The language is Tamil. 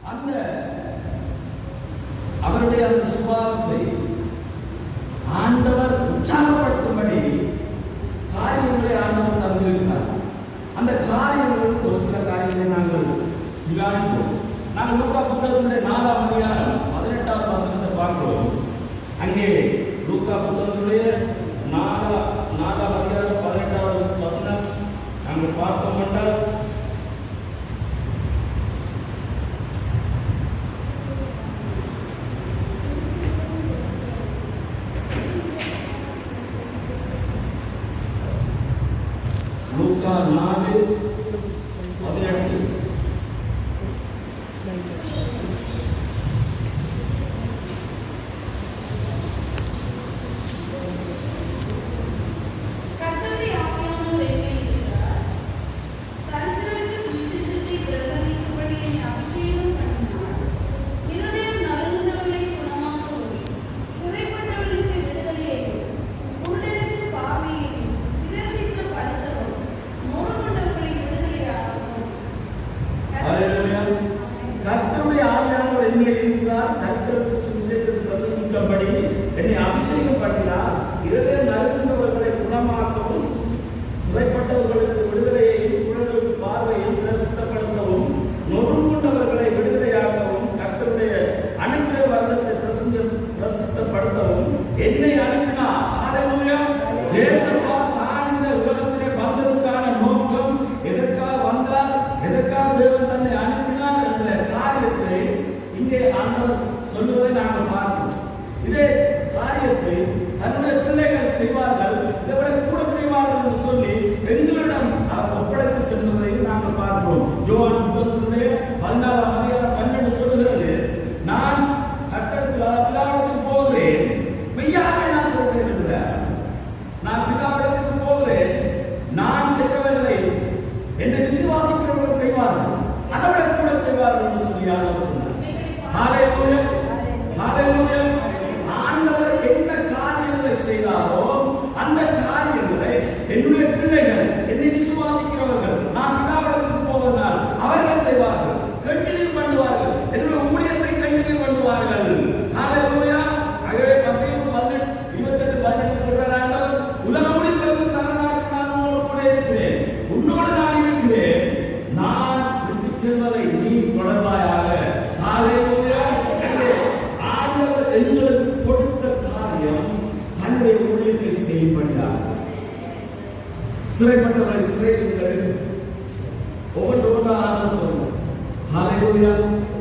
அந்த அவருடைய அந்த சுபாவத்தை ஆண்டவர் உற்சாகப்படுத்தும்படி காரியங்களை ஆண்டவர் தந்திருக்கிறார். அந்த காரியங்கள் ஒரு சில காரியங்களை நாங்கள் தியானிப்போம். நாங்கள் லூக்கா புத்தகத்தினுடைய 4ஆம் அதிகாரம் 18வது வசனத்தை பார்க்கிறோம். அங்கே லூக்கா புத்தகத்தினுடைய 4ஆம் அதிகாரம் 18வது வசனம் நாங்கள் பார்த்தோம் என்றால், லூக்கா 4:18 கர்த்தருடைய ஆவியானவர் என்னில் இருக்கிறார், தரித்திரருக்கு சுவிசேஷத்தை பிரசங்கிக்கும்படி என்னை அபிஷேகம் பண்ணினார், இருதயம் நறுங்குண்டவர்களை குணமாக்கவும், சிறைப்பட்டவர்களுக்கு விடுதலையையும், குருடருக்கு பார்வையையும் பிரசித்தப்படுத்தவும், நொறுங்குண்டவர்களை விடுதலையாக்கவும், கர்த்தருடைய அனுக்கிரக வருஷத்தை பிரசித்தப்படுத்தவும் என்னை அனுப்பினார். ஹல்லேலூயா. தேசப்பா தான் இந்த உலகத்திலே வந்ததுக்கான நோக்கம், எதற்காக வந்தார், எதற்காக தேவன் தன்னை அனுப்பினார் என்ற காரியத்தை இங்கே ஆண்டவர் சொல்லுவதை நாங்கள் பார்த்தோம். இதே காரியத்தை தன்னுடைய பிள்ளைகள் செய்வார்கள், இதை விட கூட செய்வார்கள் என்று சொல்லி எங்களிடம் ஒப்படைத்து செல்வதையும் நாங்கள் பார்க்கிறோம். யோவான் புத்தகத்தினுடைய 14ஆம் அதிகாரம் 12 சொல்லுகிறது, நான் கர்த்தரிடத்தில் பிதாவிடத்தில் போகிறேன், மெய்யாகவே நான் சொல்கிறேன் என்கிறார். நான் பிதாவிடத்துக்கு போகிறேன், நான் செய்தவர்களை என்னை விசுவாசிக்கிறவர்கள் செய்வார்கள், அதை விட கூட செய்வார்கள் என்று சொல்லி ஆண்டவர் சொன்னார். ஹல்லேலூயா, ஹல்லேலூயா. ஆண்டவர் என்ன காரியங்களை செய்தாரோ அந்த காரியங்களை என்னுடைய பிள்ளைகள், என்னை விசுவாசிக்கிறவர்கள், நான் பிதாவிடத்துக்கு போவதால் அவர்கள் செய்வார்கள், கண்டினியூ பண்ணுவார்கள், என்னுடைய ஊழியத்தை கண்டினியூ பண்ணுவார்கள். ஹல்லேலூயா. ஆகவே மத்தேயு 28:18 சொல்றார் ஆண்டவர், உலகம் முடிவதற்கு சரணாகி நான் உங்களோடு கூட இருக்கிறேன், உன்னோடு நான் இருக்கிறேன், நான் விட்டு செல்வதை நீ தொடர்வாயாக. ஹல்லேலூயா. ஆண்டவர் எங்களுக்கு கொடுத்த காரியம் தன்னுடைய ஊழியத்தை செய்யும்படியாக, சிறைப்பட்ட